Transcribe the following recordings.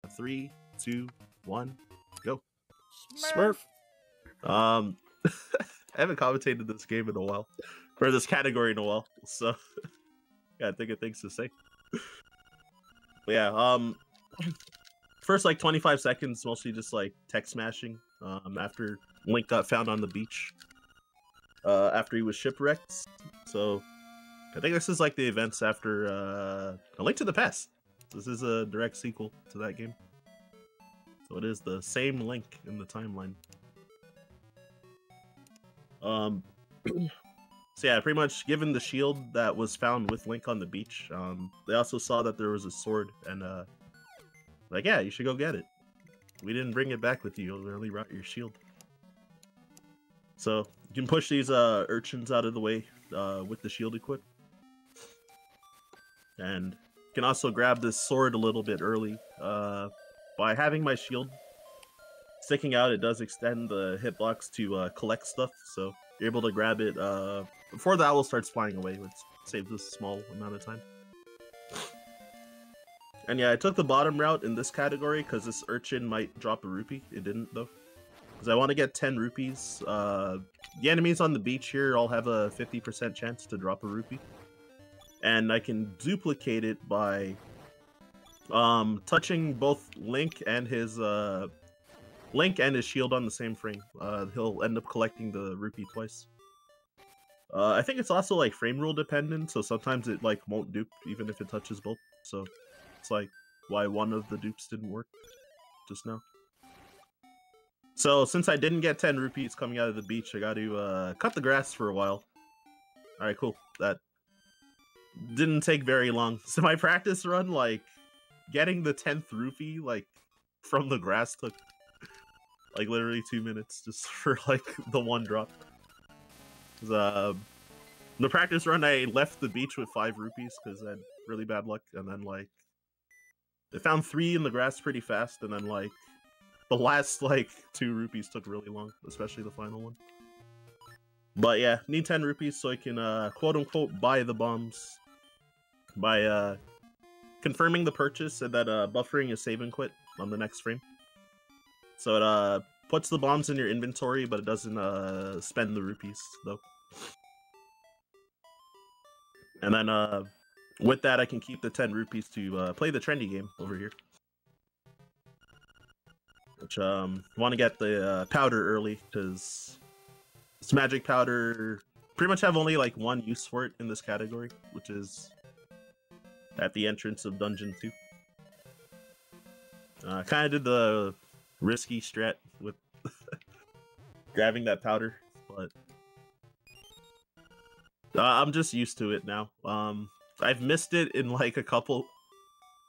3, 2, 1, go. Smurf. I haven't commentated this game in a while, or this category in a while, so yeah, I think of things to say. But yeah, first like 25 seconds, mostly just like tech smashing. After Link got found on the beach, after he was shipwrecked. So I think this is like the events after A Link to the Past. This is a direct sequel to that game. So it is the same Link in the timeline. So yeah, pretty much given the shield that was found with Link on the beach, they also saw that there was a sword and like, yeah, you should go get it. We didn't bring it back with you, we only brought your shield. So you can push these urchins out of the way with the shield equipped. And you can also grab this sword a little bit early. By having my shield sticking out, it does extend the hitbox to collect stuff, so you're able to grab it before the owl starts flying away, which saves a small amount of time. And yeah, I took the bottom route in this category because this urchin might drop a rupee. It didn't, though. Because I want to get 10 rupees. The enemies on the beach here all have a 50% chance to drop a rupee. And I can duplicate it by touching both Link and his shield on the same frame. He'll end up collecting the rupee twice. I think it's also like frame rule dependent, so sometimes it like won't dupe even if it touches both. So it's like why one of the dupes didn't work just now. So since I didn't get 10 rupees coming out of the beach, I got to cut the grass for a while. All right, cool. That didn't take very long. So my practice run, like getting the 10th rupee like from the grass took like literally 2 minutes just for like the one drop. The practice run, I left the beach with 5 rupees because I had really bad luck, and then like I found 3 in the grass pretty fast, and then like the last like 2 rupees took really long, especially the final one. But yeah, need 10 rupees so I can quote unquote buy the bombs by confirming the purchase and then buffering a save and quit on the next frame. So it puts the bombs in your inventory, but it doesn't spend the rupees though. And then with that, I can keep the 10 rupees to play the trendy game over here. Which want to get the powder early because this magic powder pretty much have only like one use for it in this category, which is at the entrance of Dungeon 2. Kind of did the risky strat with grabbing that powder, but I'm just used to it now. I've missed it in like a couple.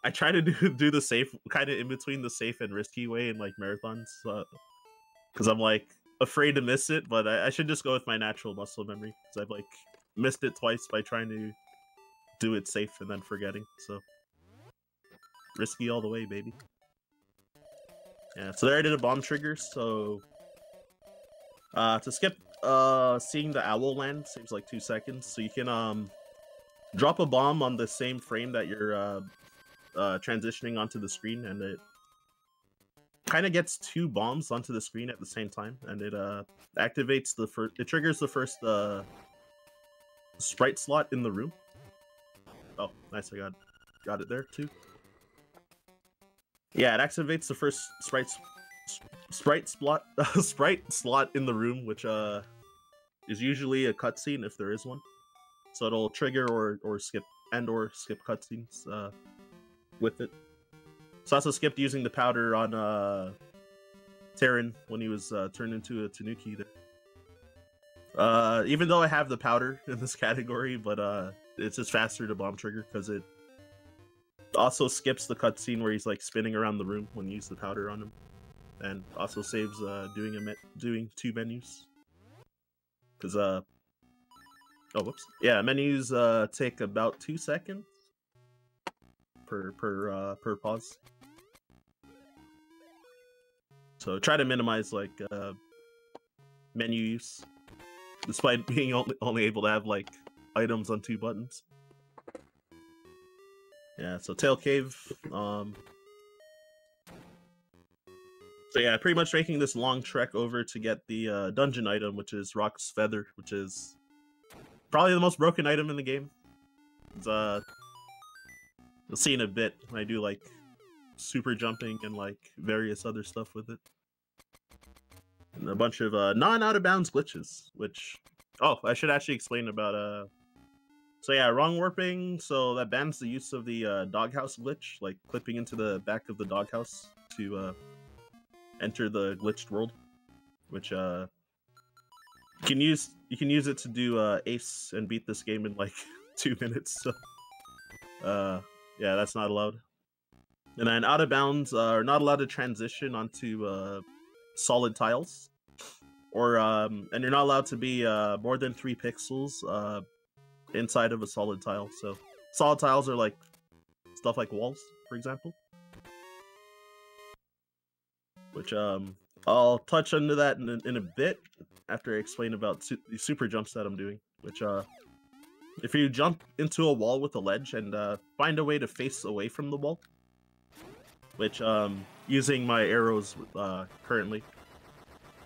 I try to do the safe, kind of in between the safe and risky way in like marathons, because I'm like afraid to miss it, but I should just go with my natural muscle memory, because I've like missed it twice by trying to do it safe and then forgetting. So risky all the way, baby. Yeah, so there I did a bomb trigger. So to skip seeing the owl land saves like 2 seconds, so you can drop a bomb on the same frame that you're transitioning onto the screen, and it kind of gets 2 bombs onto the screen at the same time, and it activates the first. It triggers the first sprite slot in the room. Oh, nice! I got it there too. Yeah, it activates the first sprite slot in the room, which is usually a cutscene if there is one. So it'll trigger or skip cutscenes with it. So I also skipped using the powder on Terran when he was turned into a Tanuki there. Even though I have the powder in this category, but it's just faster to bomb trigger because it also skips the cutscene where he's like spinning around the room when you use the powder on him, and also saves doing 2 menus. Because oh whoops, yeah, menus take about 2 seconds per pause. So try to minimize like menu use, despite being only able to have like items on 2 buttons. Yeah, so Tail Cave. So yeah, pretty much making this long trek over to get the dungeon item, which is Rock's Feather, which is probably the most broken item in the game. It's, you'll see in a bit. I do like super jumping and like various other stuff with it, and a bunch of non-out of bounds glitches. Which, oh, I should actually explain about So yeah, wrong warping. So that bans the use of the doghouse glitch, like clipping into the back of the doghouse to enter the glitched world, which you can use it to do ace and beat this game in like 2 minutes. So yeah, that's not allowed. And then out of bounds are not allowed to transition onto solid tiles, or and you're not allowed to be more than 3 pixels inside of a solid tile. So solid tiles are like stuff like walls, for example. Which I'll touch into that in a bit after I explain about the super jumps that I'm doing. Which if you jump into a wall with a ledge and find a way to face away from the wall, which using my arrows currently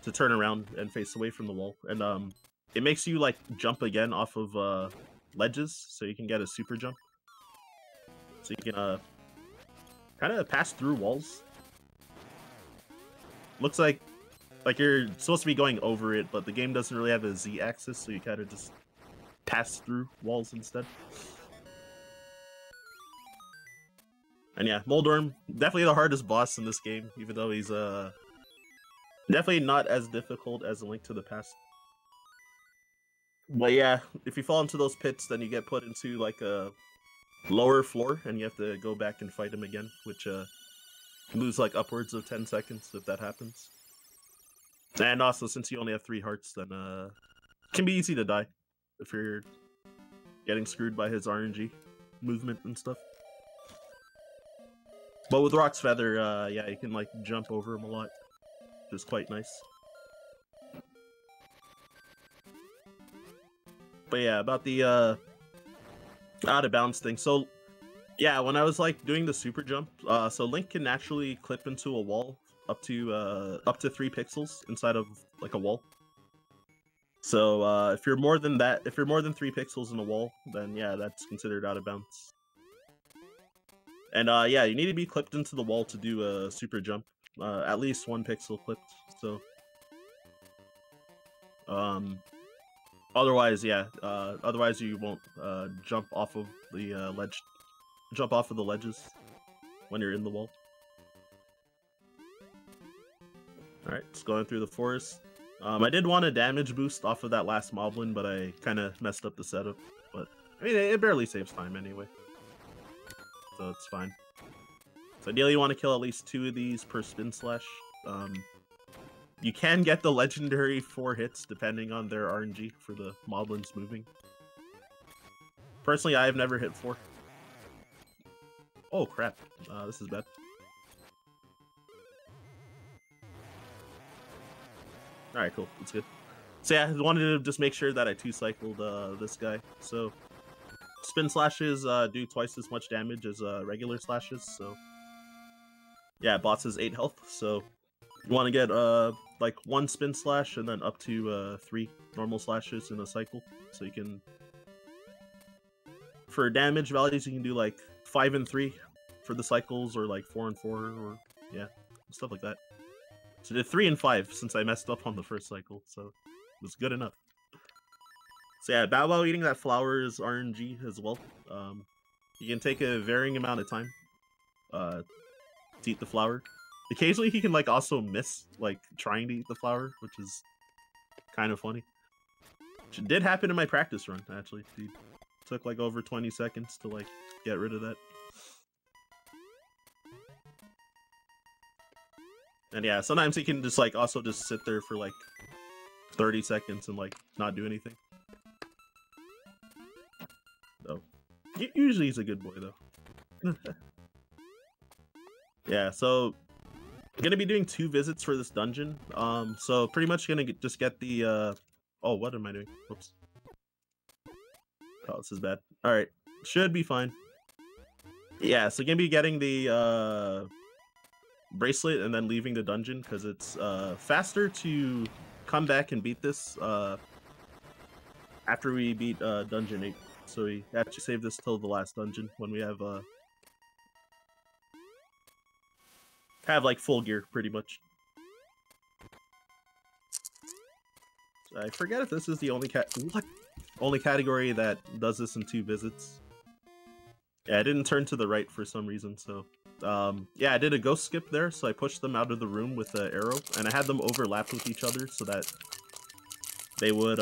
to turn around and face away from the wall, and it makes you like jump again off of ledges, so you can get a super jump. So you can kind of pass through walls. Looks like you're supposed to be going over it, but the game doesn't really have a Z-axis, so you kind of just pass through walls instead. And yeah, Moldorm, definitely the hardest boss in this game, even though he's definitely not as difficult as A Link to the Past. But yeah, if you fall into those pits, then you get put into like a lower floor, and you have to go back and fight him again, which you lose like upwards of 10 seconds if that happens. And also, since you only have 3 hearts, then it can be easy to die if you're getting screwed by his RNG movement and stuff. But with Rock's Feather, yeah, you can like jump over him a lot, which is quite nice. But yeah, about the out of bounds thing. So yeah, when I was like doing the super jump, so Link can naturally clip into a wall up to 3 pixels inside of like a wall. So if you're more than 3 pixels in a wall, then yeah, that's considered out of bounds. And yeah, you need to be clipped into the wall to do a super jump. At least 1 pixel clipped. So otherwise, yeah, otherwise you won't jump off of the ledges when you're in the wall. Alright, just going through the forest. I did want a damage boost off of that last moblin, but I kind of messed up the setup. But I mean, it barely saves time anyway, so it's fine. So ideally, you want to kill at least 2 of these per spin slash. You can get the legendary 4 hits depending on their RNG for the moblins moving. Personally, I have never hit 4. Oh crap, this is bad. Alright, cool, that's good. So yeah, I wanted to just make sure that I 2-cycled this guy. So spin slashes do twice as much damage as regular slashes, so yeah, boss has 8 health, so you want to get like 1 spin slash and then up to 3 normal slashes in a cycle. So you can, for damage values, you can do like 5 and 3 for the cycles, or like 4 and 4, or yeah, stuff like that. So I did 3 and 5 since I messed up on the first cycle, so it was good enough. So yeah, Bow Wow eating that flower is RNG as well. You can take a varying amount of time to eat the flower. Occasionally he can like also miss like trying to eat the flower, which is kind of funny. Which did happen in my practice run, actually. It took like over 20 seconds to like get rid of that. And yeah, sometimes he can just like also just sit there for like 30 seconds and like not do anything. So usually he's a good boy though. Yeah, so I'm gonna be doing 2 visits for this dungeon. So pretty much gonna just get the oh, what am I doing? Whoops. Oh, this is bad. Alright, should be fine. Yeah, so gonna be getting the bracelet and then leaving the dungeon because it's faster to come back and beat this after we beat Dungeon 8. So we actually save this till the last dungeon when we have like full gear pretty much. I forget if this is the only category that does this in 2 visits. Yeah, I didn't turn to the right for some reason, so yeah, I did a ghost skip there, so I pushed them out of the room with the arrow, and I had them overlap with each other so that they would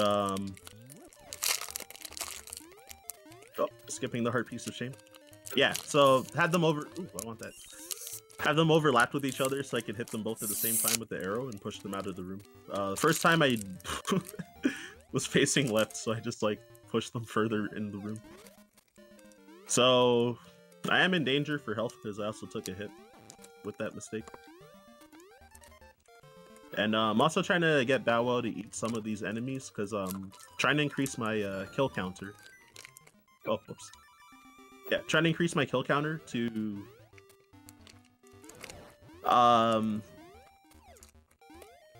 skipping the heart piece of shame. Yeah, so had them over. Ooh, I want that. Have them overlapped with each other so I could hit them both at the same time with the arrow and push them out of the room. The first time I was facing left, so I just like pushed them further in the room. So I am in danger for health because I also took a hit with that mistake. And I'm also trying to get Bow Wow to eat some of these enemies because I'm trying to increase my kill counter. Oh, whoops. Yeah, trying to increase my kill counter to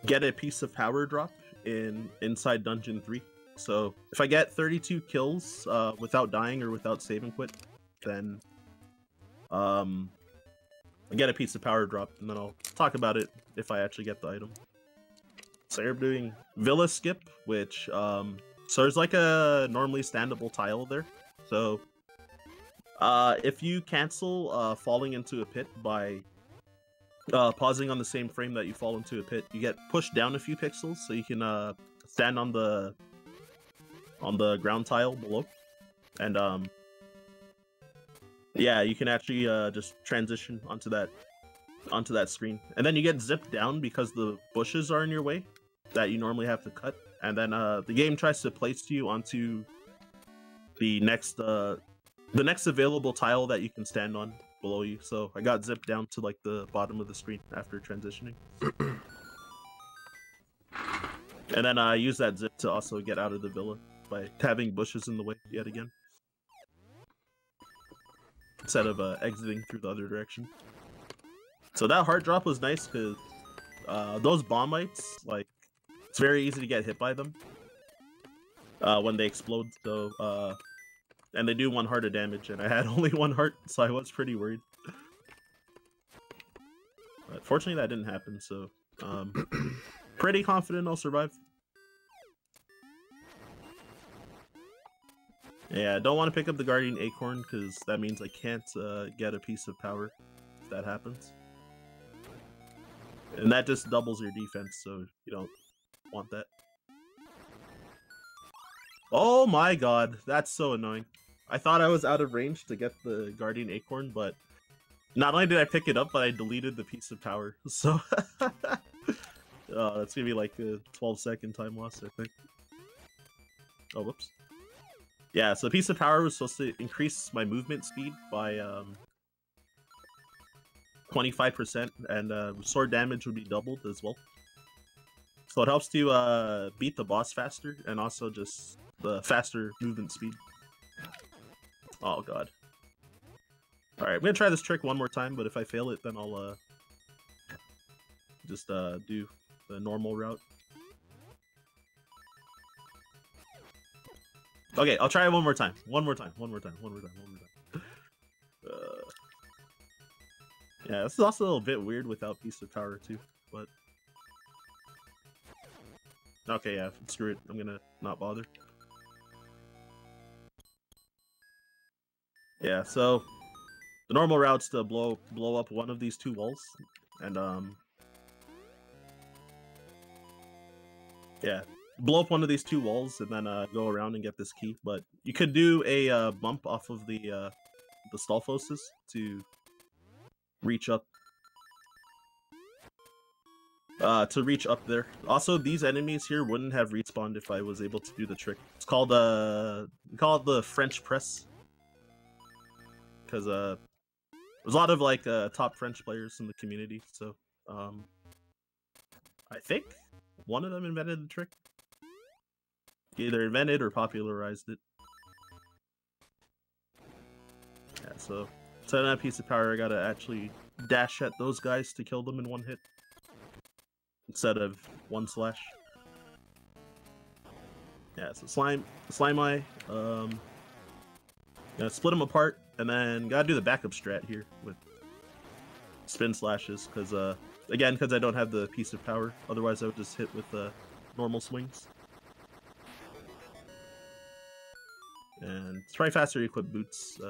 get a piece of power drop inside Dungeon 3. So if I get 32 kills without dying or without saving quit, then I get a piece of power drop, and then I'll talk about it if I actually get the item. So you're doing Villa Skip, which so there's like a normally standable tile there. So if you cancel falling into a pit by pausing on the same frame that you fall into a pit, you get pushed down a few pixels, so you can stand on the ground tile below, and yeah, you can actually just transition onto that screen, and then you get zipped down because the bushes are in your way that you normally have to cut, and then the game tries to place you onto the next available tile that you can stand on below you. So I got zipped down to like the bottom of the screen after transitioning. And then I use that zip to also get out of the villa by having bushes in the way yet again, instead of exiting through the other direction. So that heart drop was nice because those bombites, like, it's very easy to get hit by them when they explode. So and they do 1 heart of damage, and I had only 1 heart, so I was pretty worried. But fortunately that didn't happen, so pretty confident I'll survive. Yeah, I don't want to pick up the Guardian Acorn because that means I can't get a piece of power if that happens. And that just doubles your defense, so you don't want that. Oh my god, that's so annoying. I thought I was out of range to get the Guardian Acorn, but not only did I pick it up, but I deleted the piece of power. So that's gonna be like a 12-second time loss, I think. Oh, whoops. Yeah, so the piece of power was supposed to increase my movement speed by 25%, and sword damage would be doubled as well. So it helps to beat the boss faster, and also just the faster movement speed. Oh god. Alright, I'm gonna try this trick one more time, but if I fail it, then I'll just do the normal route. Okay, I'll try it one more time. One more time. Yeah, this is also a bit weird without piece of power too, but okay, yeah, screw it. I'm gonna not bother. Yeah, so the normal route's to blow up one of these 2 walls, and yeah, blow up one of these 2 walls, and then go around and get this key. But you could do a bump off of the Stalfoses to reach up. There. Also, these enemies here wouldn't have respawned if I was able to do the trick. It's called we call it the French press, because there's a lot of like top French players in the community. So I think one of them invented the trick. Either invented or popularized it. Yeah, so setting that piece of power, I gotta actually dash at those guys to kill them in one hit instead of one slash. Yeah, so Slime-Eye, gotta split them apart, and then gotta do the backup strat here with spin slashes, because again, because I don't have the piece of power, otherwise I would just hit with normal swings. And it's probably faster to equip boots.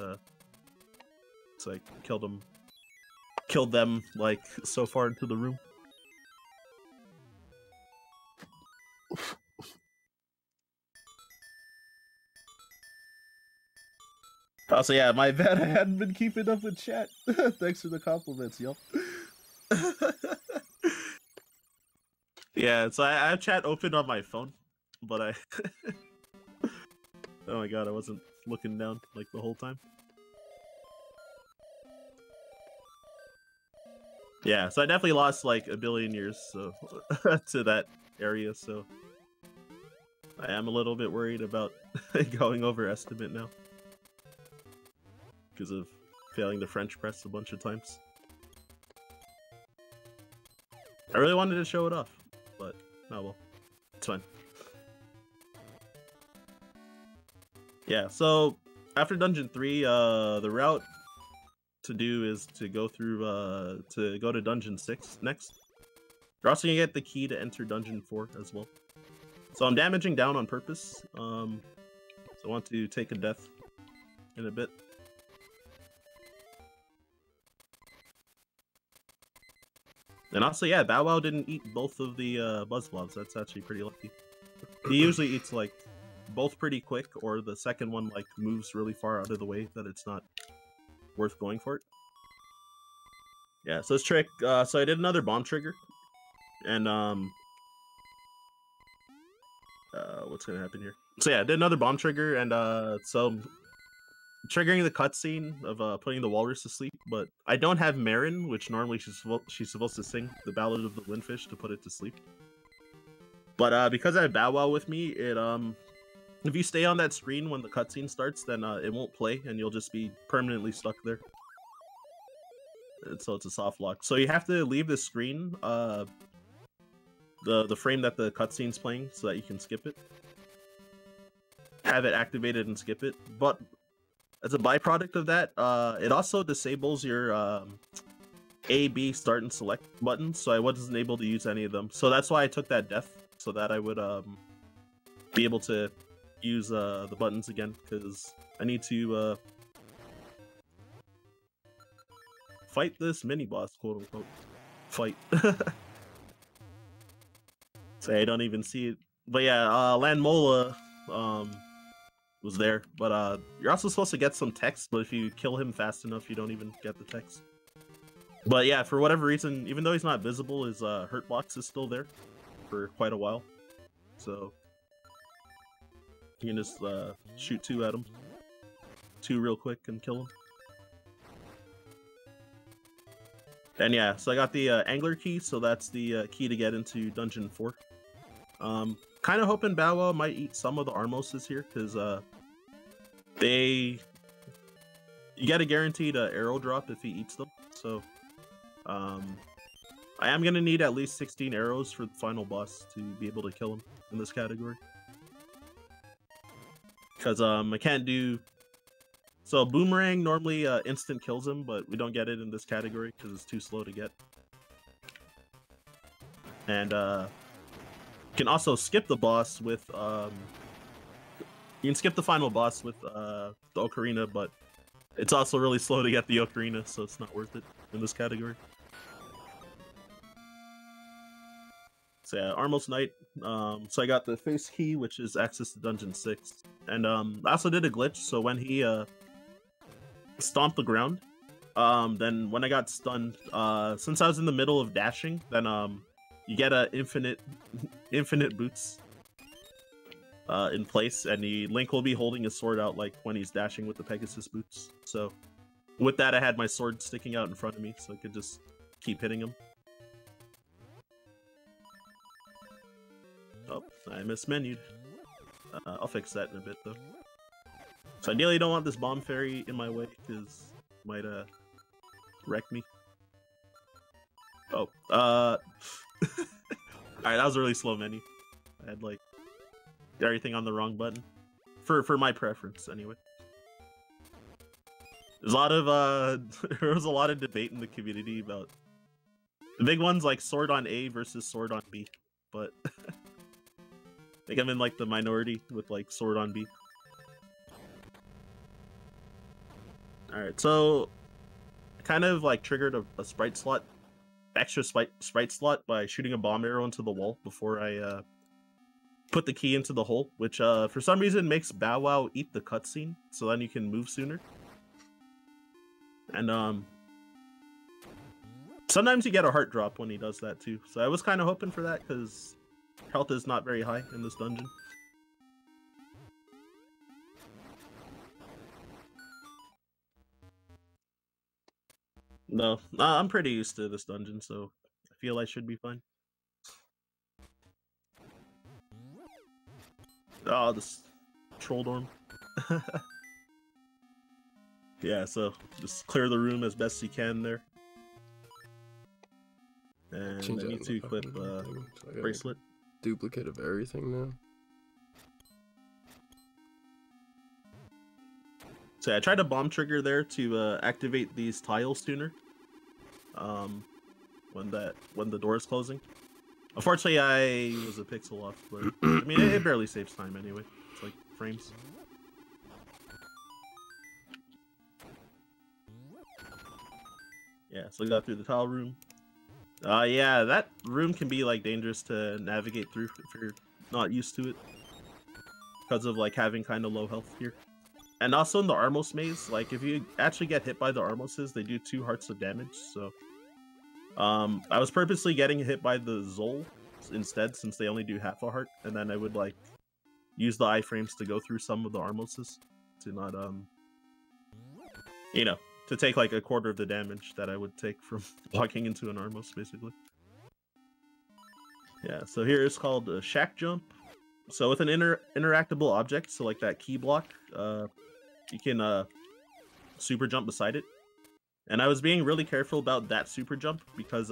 So I killed them like so far into the room. Also, yeah, my bad. I hadn't been keeping up with chat. Thanks for the compliments, y'all. Yeah, so I have chat open on my phone, but I... Oh my god, I wasn't looking down like the whole time. Yeah, so I definitely lost like a billion years so to that area, so I am a little bit worried about going over estimate now because of failing the French press a bunch of times. I really wanted to show it off, but oh well, it's fine. Yeah, so after Dungeon 3, the route to do is to go through, to go to Dungeon 6 next. You're also gonna get the key to enter Dungeon 4 as well. So I'm damaging down on purpose, so I want to take a death in a bit. And also, yeah, Bow Wow didn't eat both of the Buzz Blobs. That's actually pretty lucky. He usually eats, like, both pretty quick, or the second one, like, moves really far out of the way that it's not worth going for it. Yeah, so this trick, so I did another bomb trigger, and, what's gonna happen here? So yeah, I did another bomb trigger, and, so triggering the cutscene of putting the walrus to sleep, but I don't have Marin, which normally she's supposed to sing the Ballad of the Windfish to put it to sleep. But because I have Bow Wow with me, it if you stay on that screen when the cutscene starts, then it won't play, and you'll just be permanently stuck there. And so it's a soft lock. So you have to leave the screen, the frame that the cutscene's playing, so that you can skip it. Have it activated and skip it, but as a byproduct of that, it also disables your A, B, start, and select buttons, so I wasn't able to use any of them. So that's why I took that death, so that I would be able to use the buttons again, because I need to fight this mini-boss, quote-unquote. Fight. So I don't even see it. But yeah, Lanmola was there, but you're also supposed to get some text, but if you kill him fast enough, you don't even get the text. But yeah, for whatever reason, even though he's not visible, his hurt box is still there for quite a while. So you can just shoot 2 at him. 2 real quick and kill him. And yeah, so I got the Angler key, so that's the key to get into Dungeon 4. Kind of hoping Bow Wow might eat some of the Armoses here, because you get a guaranteed arrow drop if he eats them. So I am going to need at least 16 arrows for the final boss to be able to kill him in this category. Because I can't do... So Boomerang normally instant kills him, but we don't get it in this category because it's too slow to get. And you can also skip the boss with... you can skip the final boss with the Ocarina, but it's also really slow to get the Ocarina, so it's not worth it in this category. So yeah, Armos Knight. So I got the face key, which is access to Dungeon 6. And I also did a glitch, so when he stomped the ground, then when I got stunned, since I was in the middle of dashing, then you get a infinite boots in place, and Link will be holding his sword out like when he's dashing with the Pegasus boots. So with that, I had my sword sticking out in front of me, so I could just keep hitting him. Oh, I mismenued. I'll fix that in a bit, though. So ideally, I don't want this bomb fairy in my way, because it might wreck me. Oh, alright, that was a really slow menu. I had like everything on the wrong button. For my preference, anyway. There's a lot of there was a lot of debate in the community about the big ones like Sword on A versus Sword on B, but I think I'm in like the minority with like Sword on B. Alright, so I kind of like triggered a sprite slot, extra sprite slot by shooting a bomb arrow into the wall before I put the key into the hole, which for some reason makes Bow Wow eat the cutscene, so then you can move sooner. And sometimes you get a heart drop when he does that too, so I was kind of hoping for that because health is not very high in this dungeon. No, I'm pretty used to this dungeon, so I feel I should be fine. Oh, this troll dorm. Yeah, so just clear the room as best you can there. And I need to equip bracelet. Duplicate of everything now. So I tried a bomb trigger there to activate these tiles sooner. When the door is closing. Unfortunately, I was a pixel off, but I mean it barely saves time anyway. It's like frames. Yeah, so I got through the tile room. Yeah, that room can be like dangerous to navigate through if you're not used to it, because of like having kind of low health here. And also in the Armos maze, like if you actually get hit by the Armoses, they do 2 hearts of damage. So I was purposely getting hit by the Zol instead, since they only do half a heart, and then I would like use the iframes to go through some of the Armoses to not you know, to take like a quarter of the damage that I would take from walking into an Armos, basically. Yeah, so here it's called a Shack Jump. So with an interactable object, so like that key block, you can super jump beside it. And I was being really careful about that super jump because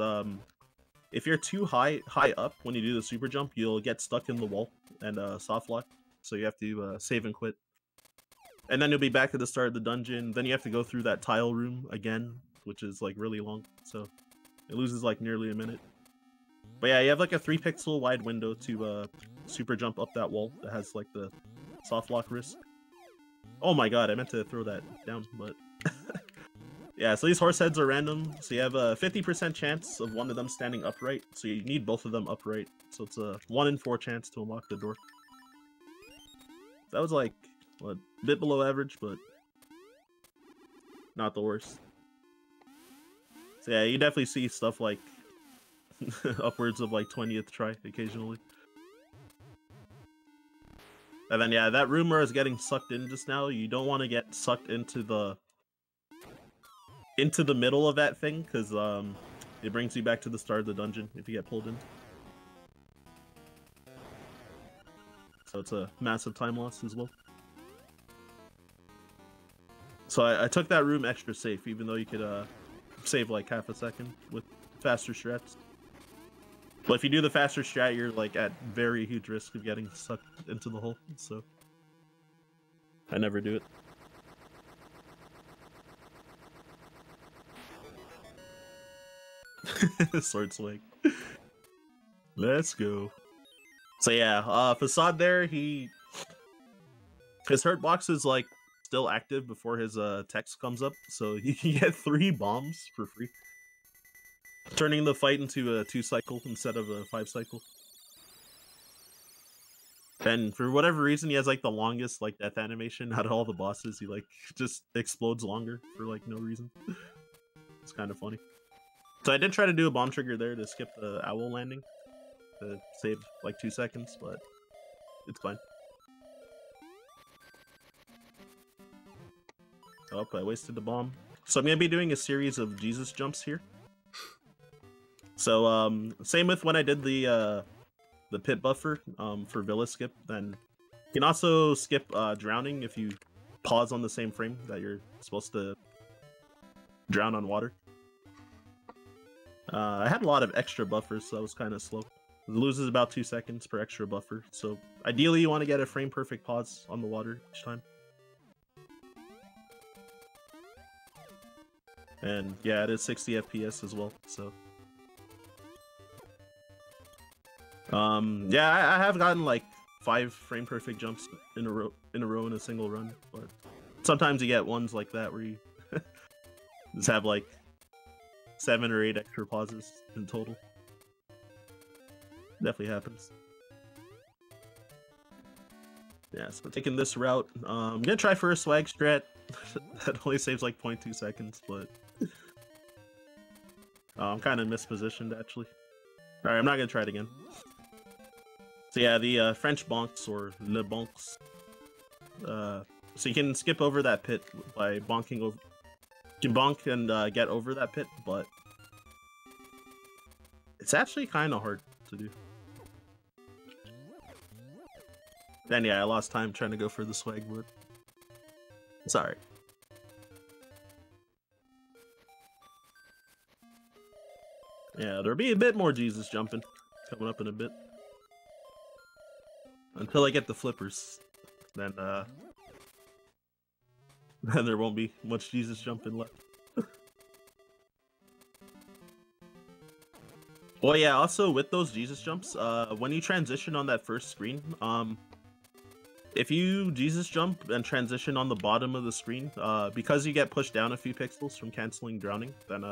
if you're too high up when you do the super jump, you'll get stuck in the wall and soft lock. So you have to save and quit. And then you'll be back at the start of the dungeon. Then you have to go through that tile room again, which is like really long. So it loses like nearly a minute. But yeah, you have like a 3 pixel wide window to super jump up that wall that has like the soft lock risk. Oh my god, I meant to throw that down, but yeah, so these horse heads are random. So you have a 50% chance of one of them standing upright. So you need both of them upright. So it's a 1 in 4 chance to unlock the door. That was like, what, a bit below average, but not the worst. So yeah, you definitely see stuff like upwards of like 20th try occasionally. And then yeah, that rumor is getting sucked in just now. You don't want to get sucked into the middle of that thing, because it brings you back to the start of the dungeon if you get pulled in. So it's a massive time loss as well. So I took that room extra safe, even though you could save like half a second with faster strats. But if you do the faster strat, you're like at very huge risk of getting sucked into the hole. So I never do it. Sword swing. Let's go. So yeah, Facade there, his hurt box is like still active before his text comes up, so you can get 3 bombs for free, turning the fight into a 2 cycle instead of a 5 cycle. And for whatever reason, he has like the longest like death animation out of all the bosses. He like just explodes longer for like no reason. It's kind of funny. So I did try to do a bomb trigger there to skip the owl landing to save like 2 seconds, but it's fine. Oh, I wasted the bomb. So I'm gonna be doing a series of Jesus jumps here. So same with when I did the pit buffer for Villa skip. Then you can also skip drowning if you pause on the same frame that you're supposed to drown on water. I had a lot of extra buffers, so I was kind of slow. It loses about 2 seconds per extra buffer, so ideally you want to get a frame perfect pause on the water each time. And yeah, it is 60 FPS as well, so. Yeah, I have gotten like 5 frame perfect jumps in a row in a single run, but sometimes you get ones like that where you just have like 7 or 8 extra pauses in total. Definitely happens. Yeah, so taking this route, I'm gonna try for a swag strat. That only saves like 0.2 seconds, but I'm kind of mispositioned actually. Alright, I'm not gonna try it again. So yeah, the French bonks or le bonks. So you can skip over that pit by bonking over. You can bonk and get over that pit, but it's actually kind of hard to do. Then yeah, I lost time trying to go for the swag, but sorry. Yeah, there'll be a bit more Jesus jumping coming up in a bit. Until I get the flippers, then then there won't be much Jesus jumping left. Well, yeah, also with those Jesus jumps, when you transition on that first screen, if you Jesus jump and transition on the bottom of the screen, because you get pushed down a few pixels from canceling drowning, then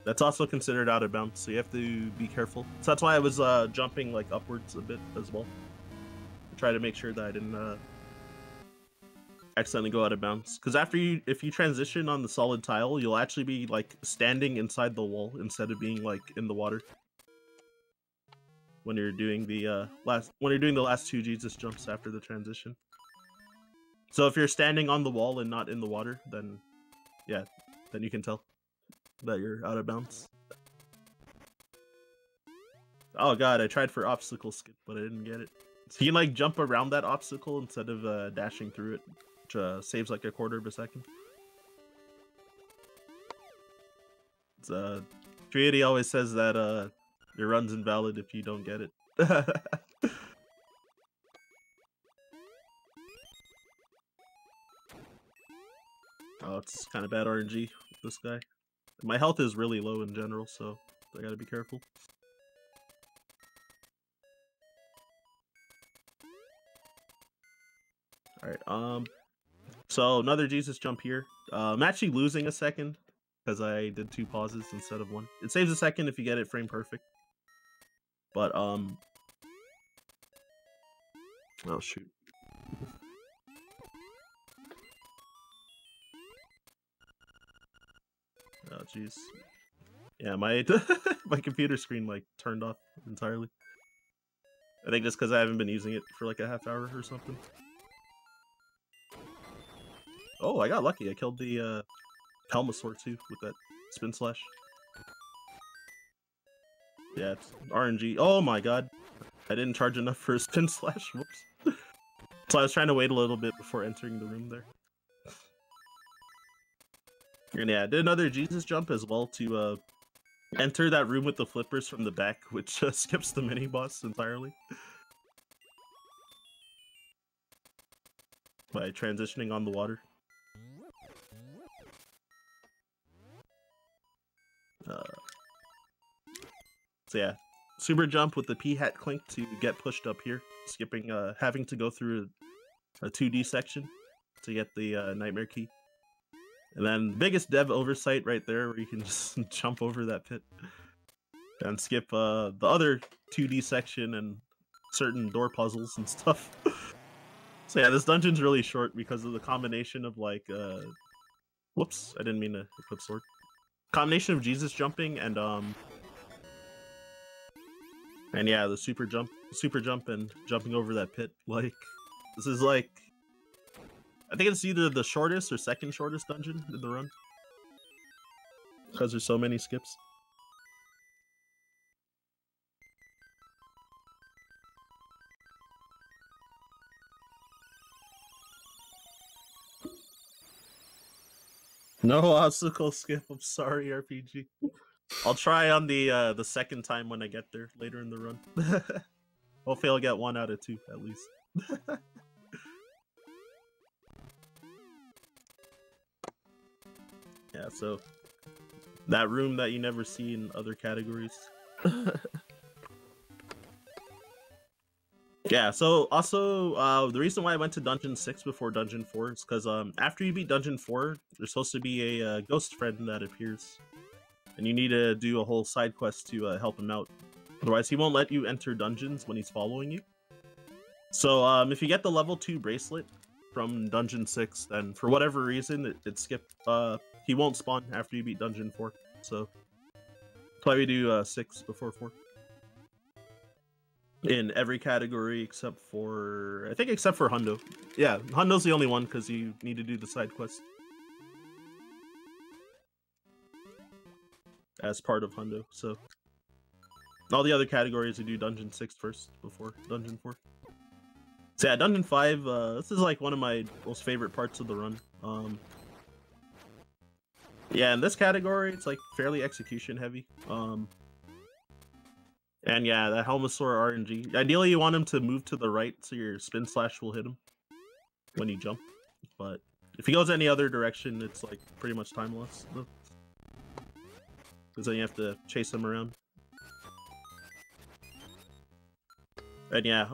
that's also considered out of bounds, so you have to be careful. So that's why I was jumping like upwards a bit as well, to try to make sure that I didn't accidentally go out of bounds. Because if you transition on the solid tile, you'll actually be like standing inside the wall instead of being like in the water. When you're doing the last 2 Jesus jumps after the transition. So if you're standing on the wall and not in the water, then yeah, then you can tell that you're out of bounds. Oh god, I tried for obstacle skip, but I didn't get it. So you can like jump around that obstacle instead of dashing through it, which saves like a quarter of a second. It's, Triady always says that your run's invalid if you don't get it. Oh, it's kind of bad RNG with this guy. My health is really low in general, so I gotta be careful. Alright, so another Jesus jump here. I'm actually losing a second because I did 2 pauses instead of 1. It saves a second if you get it frame perfect. But oh shoot. Oh jeez. Yeah, my my computer screen like turned off entirely. I think just because I haven't been using it for like a half hour or something. Oh, I got lucky. I killed the Pelmasaur too with that spin slash. Yeah, it's RNG. Oh my god. I didn't charge enough for a spin slash. Whoops. So I was trying to wait a little bit before entering the room there. And yeah, I did another Jesus jump as well to enter that room with the flippers from the back, which skips the mini boss entirely. By transitioning on the water. So yeah, super jump with the P-hat clink to get pushed up here, skipping, having to go through a 2D section to get the Nightmare Key. And then biggest dev oversight right there, where you can just jump over that pit and skip the other 2D section and certain door puzzles and stuff. So yeah, this dungeon's really short because of the combination of like, whoops, I didn't mean to equip sword. Combination of Jesus jumping and yeah, the super jump and jumping over that pit. Like, this is like, I think it's either the shortest or second shortest dungeon in the run. Because there's so many skips. No obstacle skip, I'm sorry, RPG. I'll try on the second time when I get there later in the run. Hopefully I'll get 1 out of 2 at least. Yeah, so that room that you never see in other categories. Yeah, so also the reason why I went to Dungeon 6 before Dungeon 4 is because after you beat Dungeon 4, there's supposed to be a ghost friend that appears. And you need to do a whole side quest to help him out. Otherwise, he won't let you enter dungeons when he's following you. So if you get the level 2 bracelet from Dungeon 6, then for whatever reason, it skipped. He won't spawn after you beat Dungeon 4. So that's why we do 6 before 4. In every category except for, I think except for Hundo. Yeah, Hundo's the only one because you need to do the side quest as part of Hundo. So all the other categories you do Dungeon 6 first before Dungeon 4. So yeah, Dungeon 5, this is like one of my most favorite parts of the run. Yeah, in this category, it's like fairly execution heavy. And yeah, that Helmasaur RNG. Ideally, you want him to move to the right so your spin slash will hit him when you jump. But if he goes any other direction, it's like pretty much timeless. Because then you have to chase him around. And yeah,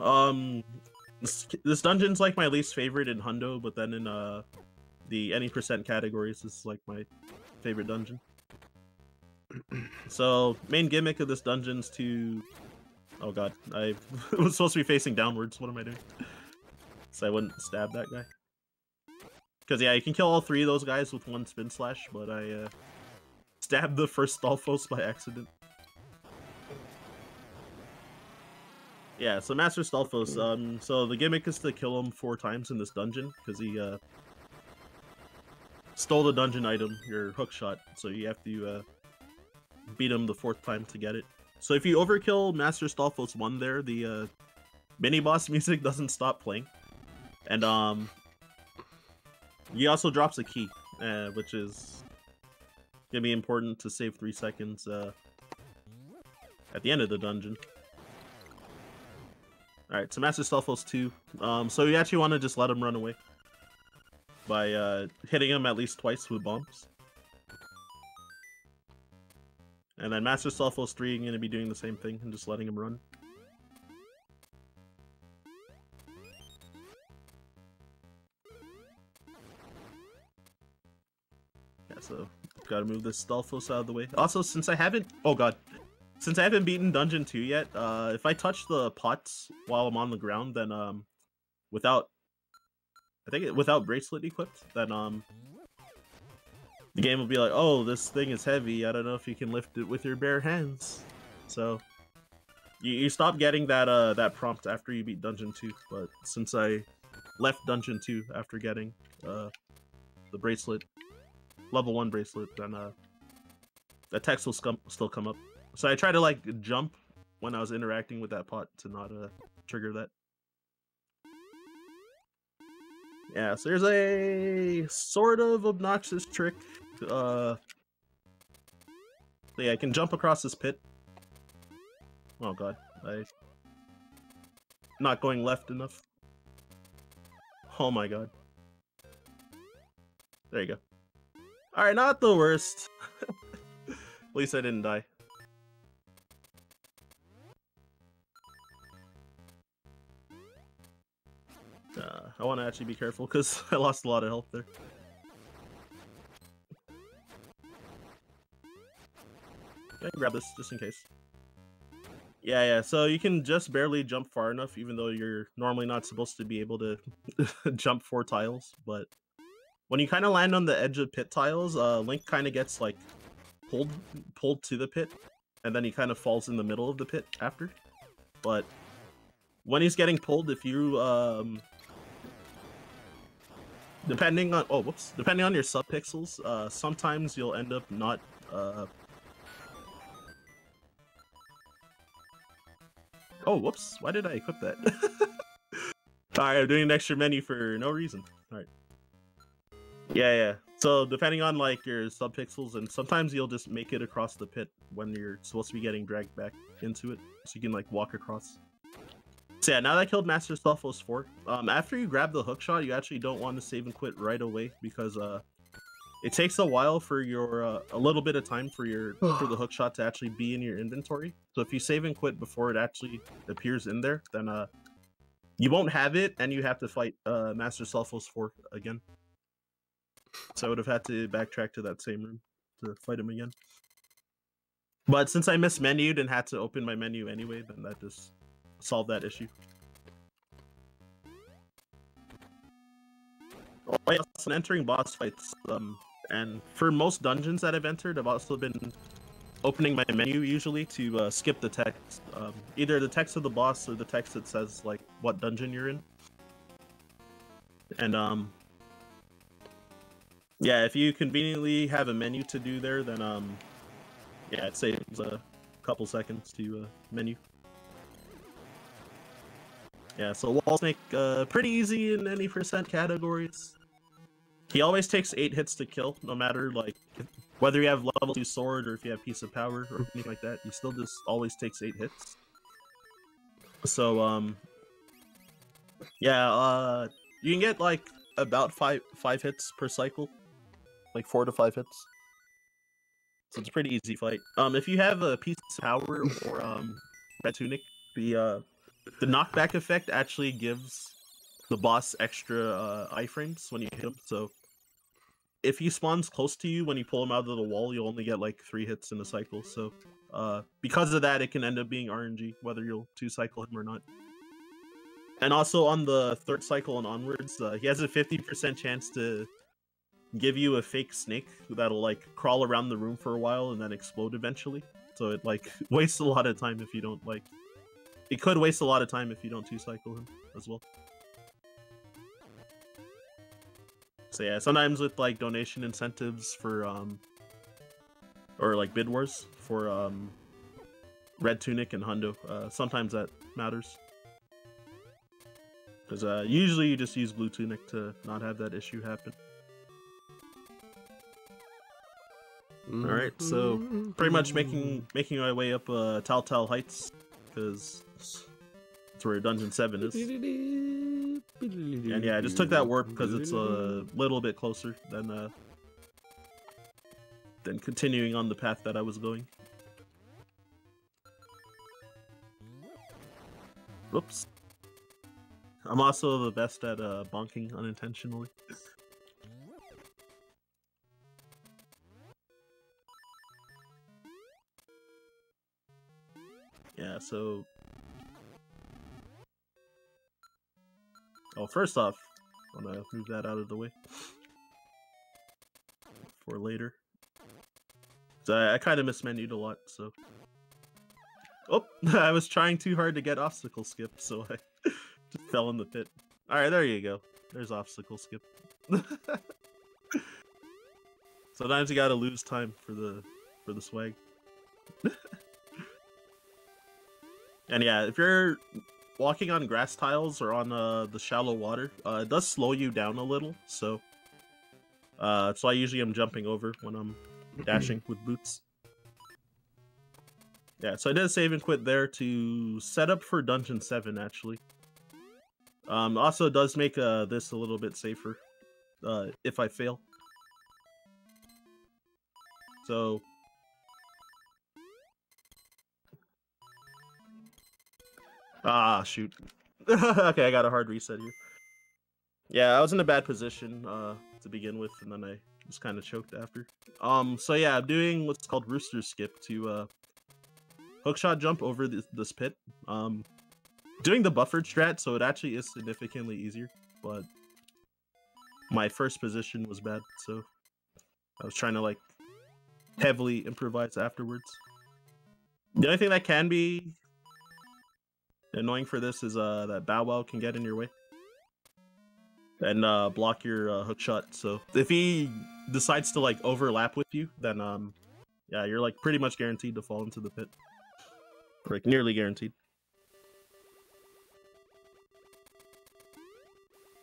this dungeon's like my least favorite in Hundo, but then in the any percent categories, this is like my favorite dungeon. So main gimmick of this dungeon's to, oh god, I was supposed to be facing downwards. What am I doing? So I wouldn't stab that guy. Because yeah, you can kill all 3 of those guys with 1 spin slash, but I stabbed the first Stalfos by accident. Yeah, so Master Stalfos, so the gimmick is to kill him 4 times in this dungeon, because he stole the dungeon item, your hook shot, so you have to beat him the 4th time to get it. So if you overkill Master Stalfos 1 there, the mini-boss music doesn't stop playing. And he also drops a key, which is gonna be important to save 3 seconds at the end of the dungeon. Alright, so Master Stalfos 2. So you actually want to just let him run away by hitting him at least twice with bombs. And then Master Stalfos 3, I'm going to be doing the same thing and just letting him run. Yeah, so gotta move this Stalfos out of the way. Also, since I haven't... Oh god. Since I haven't beaten Dungeon 2 yet, if I touch the pots while I'm on the ground, then without... I think without bracelet equipped, then the game will be like, oh, this thing is heavy, I don't know if you can lift it with your bare hands. So you stop getting that that prompt after you beat Dungeon 2, but since I left Dungeon 2 after getting the bracelet, level 1 bracelet, then that text will still come up. So I try to like jump when I was interacting with that pot to not trigger that. Yeah, so there's a sort of obnoxious trick. Yeah, I can jump across this pit. Oh god, I'm not going left enough. Oh my god. There you go. Alright, not the worst. At least I didn't die. I want to actually be careful because I lost a lot of health there. Okay, grab this just in case. Yeah, so you can just barely jump far enough, even though you're normally not supposed to be able to jump 4 tiles. But when you kind of land on the edge of pit tiles, Link kind of gets like pulled to the pit, and then he kind of falls in the middle of the pit after. But when he's getting pulled, if you depending on your subpixels, sometimes you'll end up not oh, whoops! Why did I equip that? Alright, I'm doing an extra menu for no reason. Alright. Yeah. So depending on like your subpixels, and sometimes you'll just make it across the pit when you're supposed to be getting dragged back into it, so you can like walk across. So yeah, now that I killed Master Stalfos 4, after you grab the hookshot, you actually don't want to save and quit right away because it takes a while for your a little bit of time for the hookshot to actually be in your inventory. So if you save and quit before it actually appears in there, then you won't have it, and you have to fight Master Stalfos 4 again. So I would have had to backtrack to that same room to fight him again. But since I mismenued and had to open my menu anyway, then that just solved that issue. Oh, yes, and entering boss fights, and for most dungeons that I've entered, I've also been opening my menu usually to skip the text, either the text of the boss or the text that says like what dungeon you're in. And yeah, if you conveniently have a menu to do there, then yeah, it saves a couple seconds to menu. Yeah, so Wall Snake, pretty easy in any percent categories. He always takes 8 hits to kill, no matter like whether you have level 2 sword or if you have piece of power or anything like that. He still just always takes 8 hits. So yeah, you can get like about five hits per cycle, like 4 to 5 hits. So it's a pretty easy fight. If you have a piece of power or red tunic, the knockback effect actually gives the boss extra iframes when you hit him. So if he spawns close to you when you pull him out of the wall, you'll only get like 3 hits in a cycle. So because of that, it can end up being RNG whether you'll 2-cycle him or not. And also on the 3rd cycle and onwards, he has a 50% chance to give you a fake snake that'll like crawl around the room for a while and then explode eventually. So it like wastes a lot of time if you don't like. It could waste a lot of time if you don't 2-cycle him as well. So yeah, sometimes with like donation incentives for or like bid wars for Red Tunic and Hundo, sometimes that matters. Because usually you just use Blue Tunic to not have that issue happen. Alright, so pretty much making my way up Tal Heights, because that's where Dungeon 7 is. And yeah, I just took that warp because it's a little bit closer than continuing on the path that I was going. Whoops. I'm also the best at bonking unintentionally. Yeah, so... Oh, first off, I want to move that out of the way for later. So I kind of mismenued a lot, so... Oh, I was trying too hard to get obstacle skip, so I just fell in the pit. Alright, there you go. There's obstacle skip. Sometimes you gotta lose time for the swag. And yeah, if you're walking on grass tiles or on the shallow water, it does slow you down a little, so that's why usually I'm jumping over when I'm dashing with boots. Yeah, so I did save and quit there to set up for Dungeon 7, actually. Also, it does make this a little bit safer if I fail. So... Ah, shoot. Okay, I got a hard reset here. Yeah, I was in a bad position to begin with, and then I just kind of choked after. So yeah, I'm doing what's called Rooster Skip to hookshot jump over this pit. Doing the buffered strat, so it actually is significantly easier, but my first position was bad, so I was trying to like heavily improvise afterwards. The only thing that can be annoying for this is that Bow Wow can get in your way and block your hookshot. So if he decides to like overlap with you, then yeah, you're like pretty much guaranteed to fall into the pit, or, like nearly guaranteed.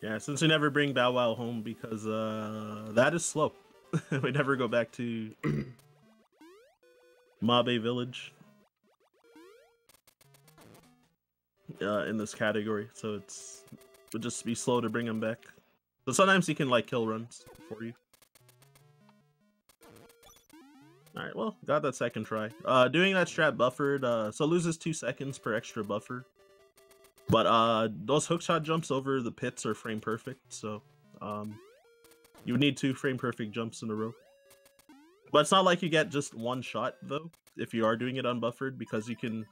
Yeah, since we never bring Bow Wow home because that is slow. We never go back to Mabe Village in this category, so it'll just be slow to bring him back. So sometimes he can like kill runs for you. Alright, well, got that second try. Doing that strat buffered, so loses 2 seconds per extra buffer. But those hookshot jumps over the pits are frame perfect, so you would need 2 frame perfect jumps in a row. But it's not like you get just 1 shot though, if you are doing it unbuffered, because you can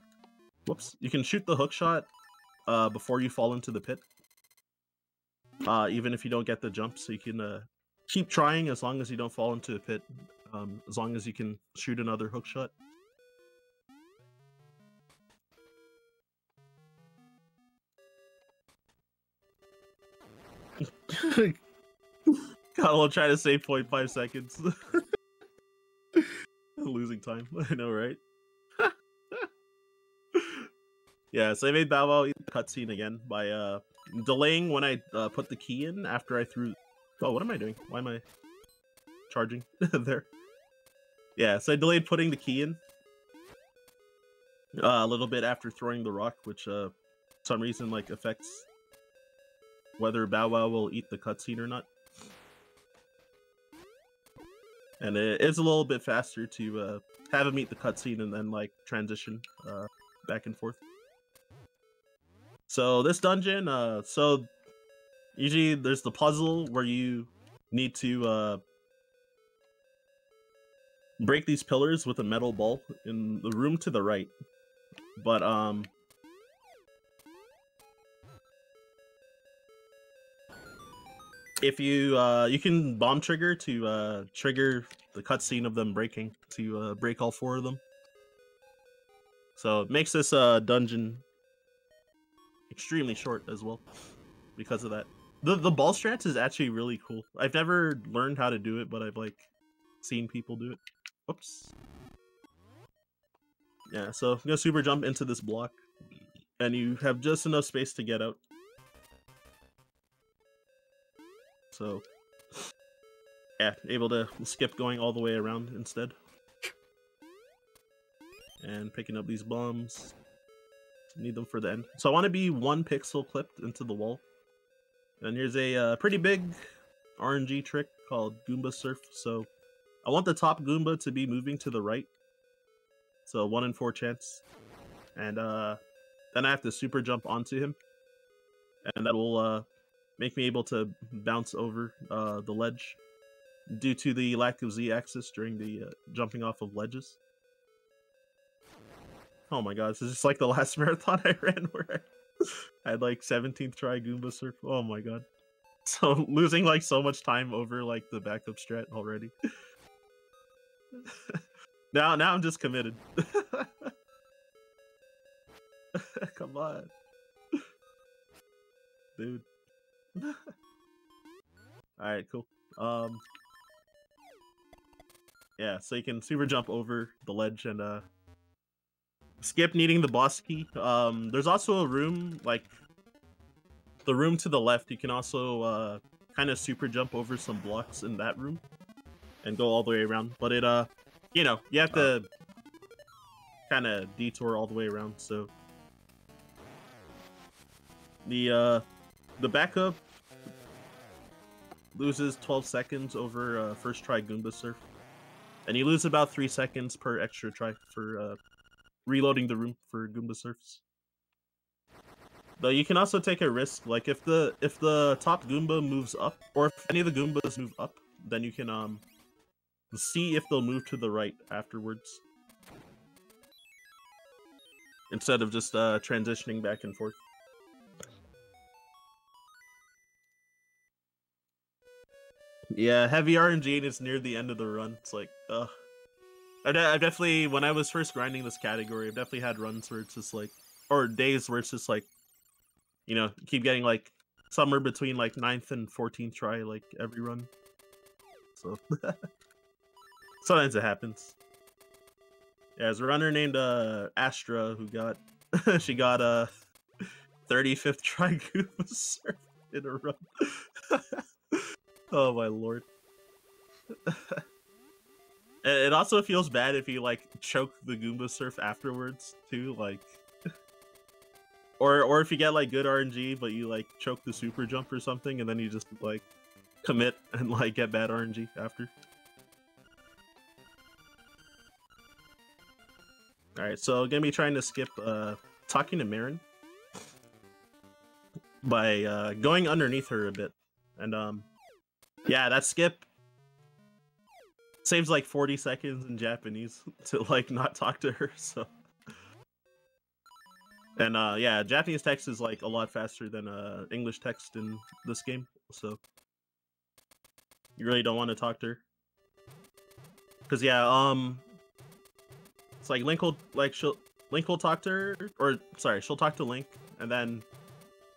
shoot the hookshot before you fall into the pit. Even if you don't get the jump, so you can keep trying as long as you don't fall into the pit. As long as you can shoot another hook shot. God, I'll try to save 0.5 seconds. Losing time, I know, right? Yeah, so I made Bow Wow eat the cutscene again by delaying when I put the key in after I threw... Oh, what am I doing? Why am I charging there? Yeah, so I delayed putting the key in a little bit after throwing the rock, which for some reason like affects whether Bow Wow will eat the cutscene or not. And it is a little bit faster to have him eat the cutscene and then like transition back and forth. So this dungeon, so usually there's the puzzle where you need to break these pillars with a metal ball in the room to the right. But if you you can bomb trigger to trigger the cutscene of them breaking to break all 4 of them. So it makes this dungeon extremely short as well because of that. The ball strats is actually really cool. I've never learned how to do it, but I've like seen people do it. Oops. Yeah, so I'm gonna super jump into this block, and you have just enough space to get out. So, yeah, able to skip going all the way around instead. And picking up these bombs. Need them for the end. So I want to be 1 pixel clipped into the wall. And here's a pretty big RNG trick called Goomba Surf. So I want the top Goomba to be moving to the right. So 1 in 4 chance. And then I have to super jump onto him. And that will make me able to bounce over the ledge due to the lack of Z-axis during the jumping off of ledges. Oh my god, this is just like the last marathon I ran where I had like 17th try Goomba Surf. Oh my god. So losing like so much time over like the backup strat already. Now I'm just committed. Come on. Dude. Alright, cool. Yeah, so you can super jump over the ledge and skip needing the boss key. There's also a room, like the room to the left. You can also kind of super jump over some blocks in that room and go all the way around. But it you know, you have to kind of detour all the way around. So the backup loses 12 seconds over first try Goomba Surf, and you lose about 3 seconds per extra try for reloading the room for Goomba Surfs. But you can also take a risk, like if the top Goomba moves up, or if any of the Goombas move up, then you can see if they'll move to the right afterwards, instead of just transitioning back and forth. Yeah, heavy RNG and it's near the end of the run. It's like, ugh. I definitely, when I was first grinding this category, I've definitely had runs where it's just like, or days where it's just like, you know, keep getting like somewhere between like 9th and 14th try like every run. So sometimes it happens. Yeah, there's a runner named Astra who got she got a 35th try Goomba Surf in a run. Oh my lord. It also feels bad if you like choke the Goomba Surf afterwards too, like, or if you get like good RNG but you like choke the super jump or something, and then you just like commit and like get bad RNG after. All right, so gonna be trying to skip talking to Marin by going underneath her a bit, and yeah, that skip saves like 40 seconds in Japanese to like not talk to her. So, and yeah, Japanese text is like a lot faster than English text in this game, so you really don't want to talk to her. Cause yeah, it's like Link will talk to her, or sorry, she'll talk to Link, and then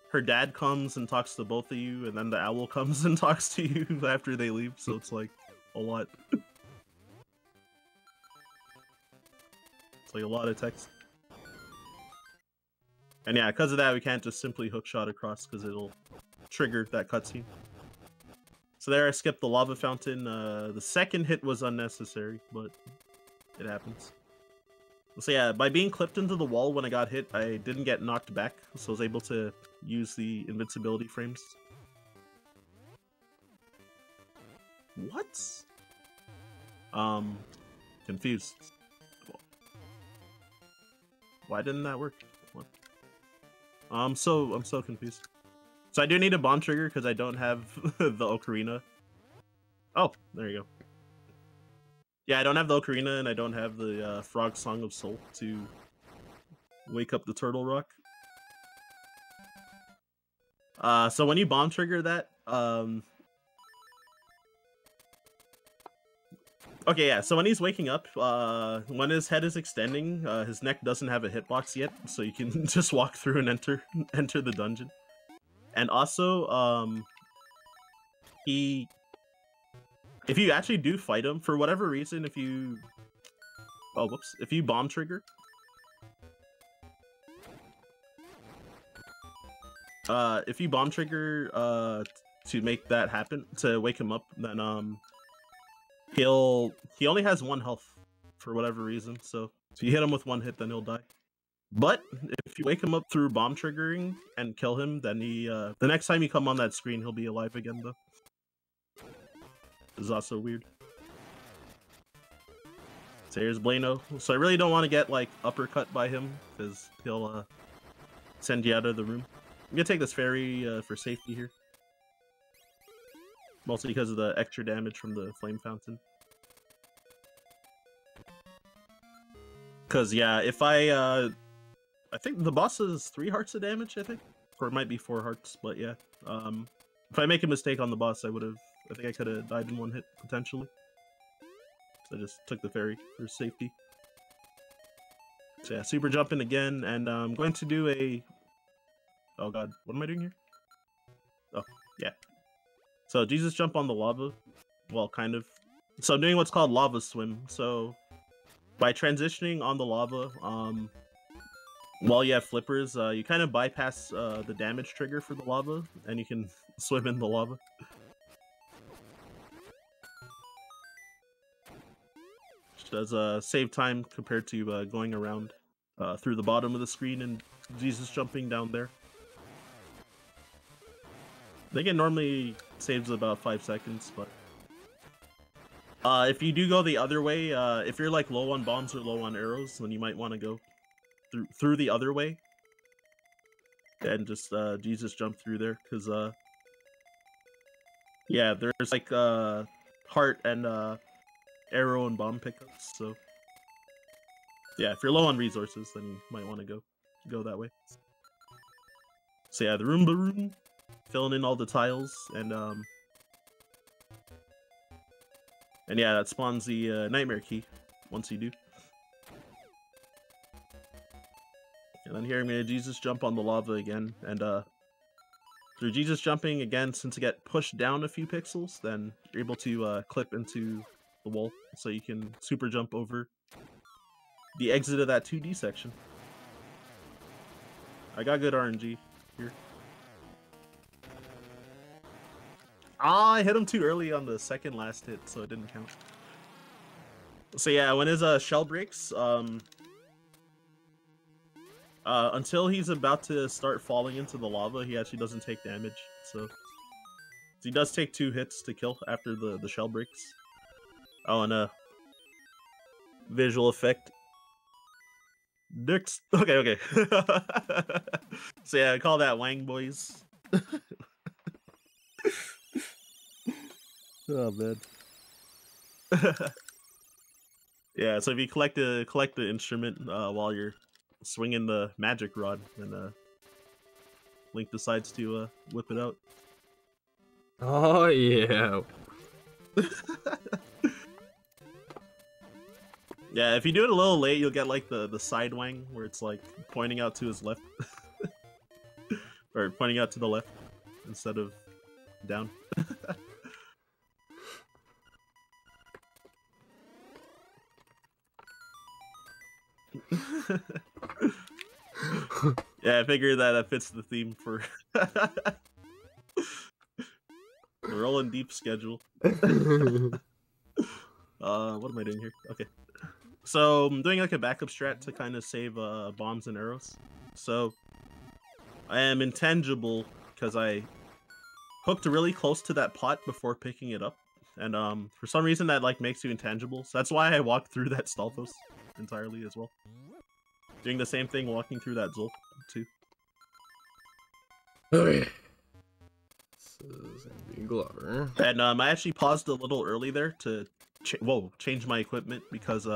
her dad comes and talks to both of you, and then the owl comes and talks to you after they leave. So it's like a lot. It's like a lot of text. And yeah, because of that, we can't just simply hookshot across because it'll trigger that cutscene. So there, I skipped the lava fountain. The second hit was unnecessary, but it happens. So yeah, by being clipped into the wall when I got hit, I didn't get knocked back, so I was able to use the invincibility frames. What? Confused. Why didn't that work? What? I'm so confused. So I do need a bomb trigger because I don't have the ocarina. Oh, there you go. Yeah, I don't have the ocarina and I don't have the Frog Song of Soul to wake up the Turtle Rock. So when you bomb trigger that, okay, yeah, so when he's waking up, when his head is extending, his neck doesn't have a hitbox yet, so you can just walk through and enter the dungeon. And also, if you actually do fight him, for whatever reason, if you bomb trigger, to make that happen, to wake him up, then he only has 1 health for whatever reason, so if you hit him with 1 hit, then he'll die. But if you wake him up through bomb triggering and kill him, then the next time you come on that screen, he'll be alive again, though. This is also weird. So here's Blano. So I really don't want to get like uppercut by him because he'll send you out of the room. I'm gonna take this fairy for safety here. Mostly because of the extra damage from the flame fountain. Because yeah, if I think the boss is 3 hearts of damage, I think, or it might be 4 hearts. But yeah, if I make a mistake on the boss, I think I could have died in 1 hit potentially. So I just took the fairy for safety. So yeah, super jumping again, and I'm going to do a. Oh god, what am I doing here? Oh yeah. So Jesus jump on the lava. Well, kind of. So I'm doing what's called lava swim. So by transitioning on the lava, while you have flippers, you kind of bypass the damage trigger for the lava, and you can swim in the lava. Which does save time compared to going around through the bottom of the screen and Jesus jumping down there. I think it normally saves about 5 seconds, but if you do go the other way, if you're like low on bombs or low on arrows, then you might want to go through the other way and just Jesus jump through there, because yeah, there's like heart and arrow and bomb pickups. So yeah, if you're low on resources, then you might want to go that way. So yeah, the Roomba room, filling in all the tiles, and yeah, that spawns the nightmare key once you do. And then here I'm gonna Jesus jump on the lava again, and through Jesus jumping again, since you get pushed down a few pixels, then you're able to clip into the wall, so you can super jump over the exit of that 2D section. I got good RNG here. I hit him too early on the second last hit, so it didn't count. So yeah, when his shell breaks, until he's about to start falling into the lava, he actually doesn't take damage. So he does take 2 hits to kill after the shell breaks. Oh, and visual effect. Dicks. Okay. So yeah, I call that Wang Boys. Oh man. Yeah, so if you collect the instrument while you're swinging the magic rod, and Link decides to whip it out. Oh yeah. Yeah, if you do it a little late, you'll get like the side wang where it's like pointing out to his left, or pointing out to the left instead of down. Yeah, I figured that fits the theme for the Rolling Deep schedule. What am I doing here? Okay. So I'm doing like a backup strat to kind of save bombs and arrows. So I am intangible because I hooked really close to that pot before picking it up. And for some reason that like makes you intangible. So that's why I walked through that Stalfos entirely as well. Doing the same thing walking through that Zulp too. Okay. Glover. And I actually paused a little early there to change my equipment because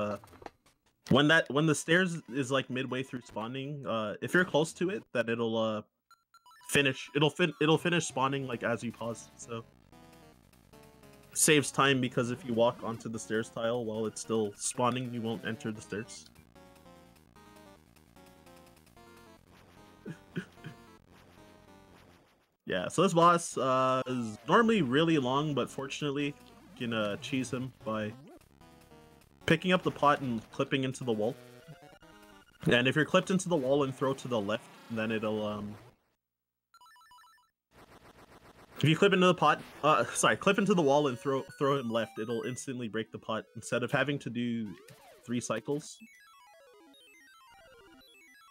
when the stairs is like midway through spawning, if you're close to it, then it'll finish spawning like as you pause. So saves time because if you walk onto the stairs tile while it's still spawning, you won't enter the stairs. Yeah, so this boss is normally really long, but fortunately you can cheese him by picking up the pot and clipping into the wall. And if you're clipped into the wall and throw to the left, then it'll if you clip into the pot, clip into the wall and throw him left, it'll instantly break the pot instead of having to do 3 cycles.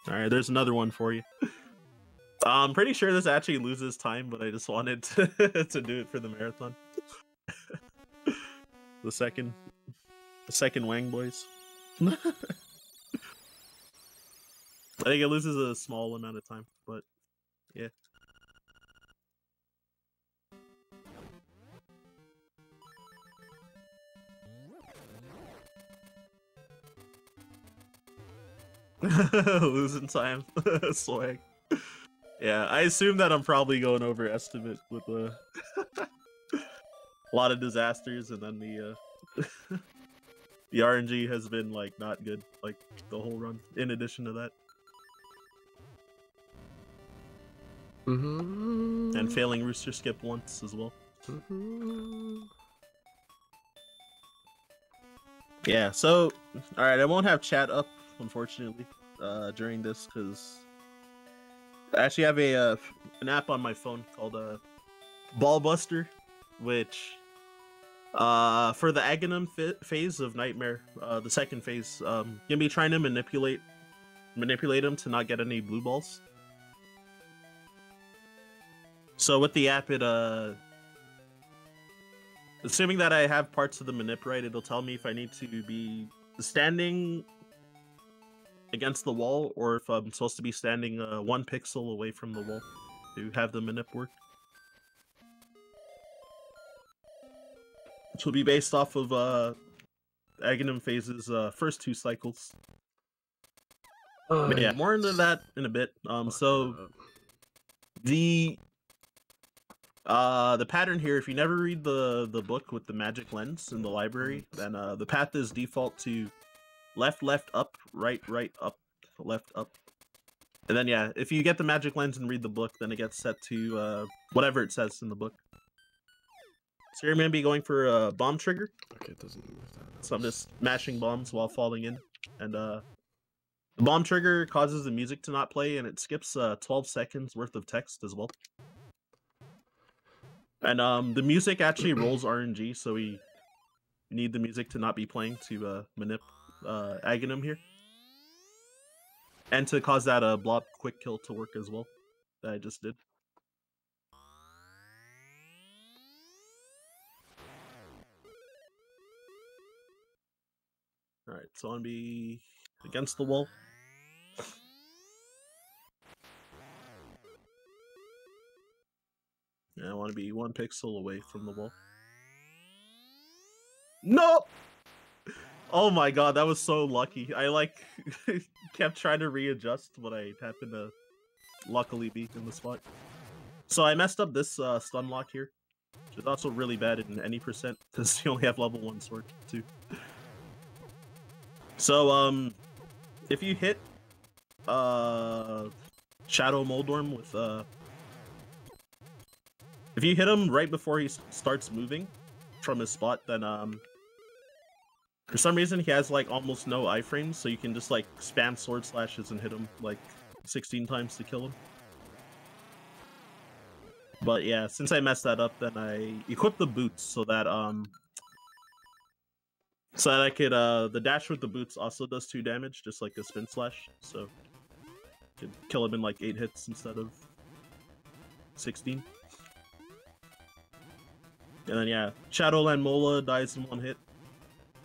Alright, there's another one for you. I'm pretty sure this actually loses time, but I just wanted to, to do it for the marathon. The second Wang Boys. I think it loses a small amount of time, but yeah. Losing time. Swag. Yeah, I assume that I'm probably going over estimate with a lot of disasters, and then the the RNG has been like not good like the whole run. In addition to that, and failing Rooster Skip once as well. Yeah, so all right, I won't have chat up unfortunately during this because I actually have an app on my phone called Ballbuster, which for the Aghanim phase of Nightmare, the second phase, you'll be trying to manipulate him to not get any blue balls. So with the app, it assuming that I have parts of the manip right, it'll tell me if I need to be standing against the wall or if I'm supposed to be standing 1 pixel away from the wall to have the manip work. Which will be based off of Aghanim phase's first 2 cycles. But yeah, more into that in a bit. So the pattern here, if you never read the book with the magic lens in the library, then the path is default to left, left, up, right, right, up, left, up. And then yeah, if you get the magic lens and read the book, then it gets set to whatever it says in the book. So you're gonna be going for a bomb trigger. Okay, it doesn't move that. So I'm just mashing bombs while falling in, and the bomb trigger causes the music to not play, and it skips 12 seconds worth of text as well. And the music actually rolls RNG, so we need the music to not be playing to manip Aghanim here. And to cause that blob quick kill to work as well, that I just did. Alright, so I'm gonna be against the wall. Yeah, I want to be 1 pixel away from the wall. No! Oh my god, that was so lucky. I like kept trying to readjust, but I happened to luckily be in the spot. So I messed up this stun lock here, which is also really bad in any percent because you only have level 1 sword too. So if you hit Shadow Moldorm with if you hit him right before he starts moving from his spot, then for some reason he has like almost no iframes, so you can just like spam sword slashes and hit him like 16 times to kill him. But yeah, since I messed that up, then I equipped the boots so that I could the dash with the boots also does 2 damage, just like a spin slash, so I could kill him in like 8 hits instead of 16. And then yeah, Shadowland Mola dies in 1 hit.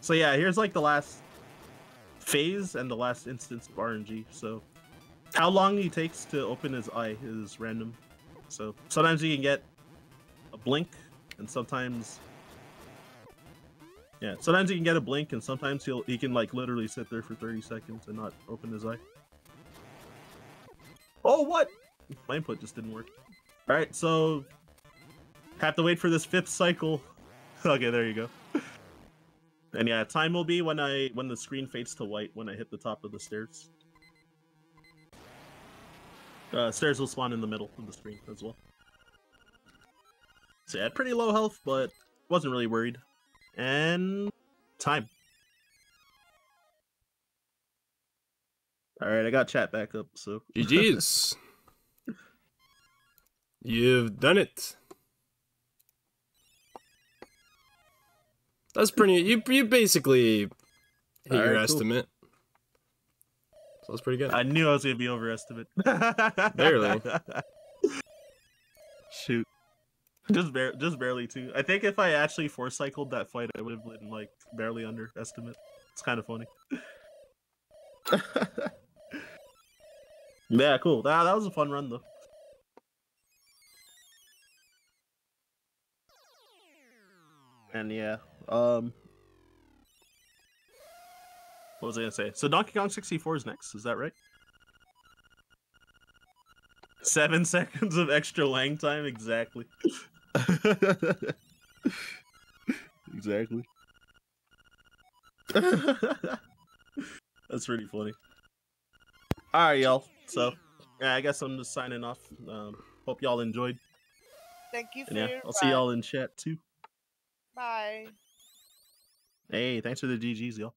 So yeah, here's like the last phase and the last instance of RNG. So how long he takes to open his eye is random. So sometimes he can get a blink, and sometimes he can get a blink, and sometimes he can like literally sit there for 30 seconds and not open his eye. Oh, what? My input just didn't work. All right, so have to wait for this 5th cycle. Okay, there you go. And yeah, time will be when the screen fades to white when I hit the top of the stairs. Stairs will spawn in the middle of the screen as well. So yeah, pretty low health, but wasn't really worried. And time. Alright, I got chat back up, so GG's. You've done it. That's pretty. You basically hit your cool. estimate. So that's pretty good. I knew I was gonna be overestimated. Barely. Shoot. Just barely too. I think if I actually 4-cycled that fight, I would have been like barely underestimate. It's kind of funny. Yeah, cool. That was a fun run though. And yeah, what was I gonna say? So Donkey Kong 64 is next, is that right? 7 seconds of extra lang time, exactly. Exactly. That's pretty funny. Alright, y'all. So, yeah, I guess I'm just signing off. Hope y'all enjoyed. Thank you for And yeah, your I'll see y'all in chat too. Bye. Hey, thanks for the GGs, y'all.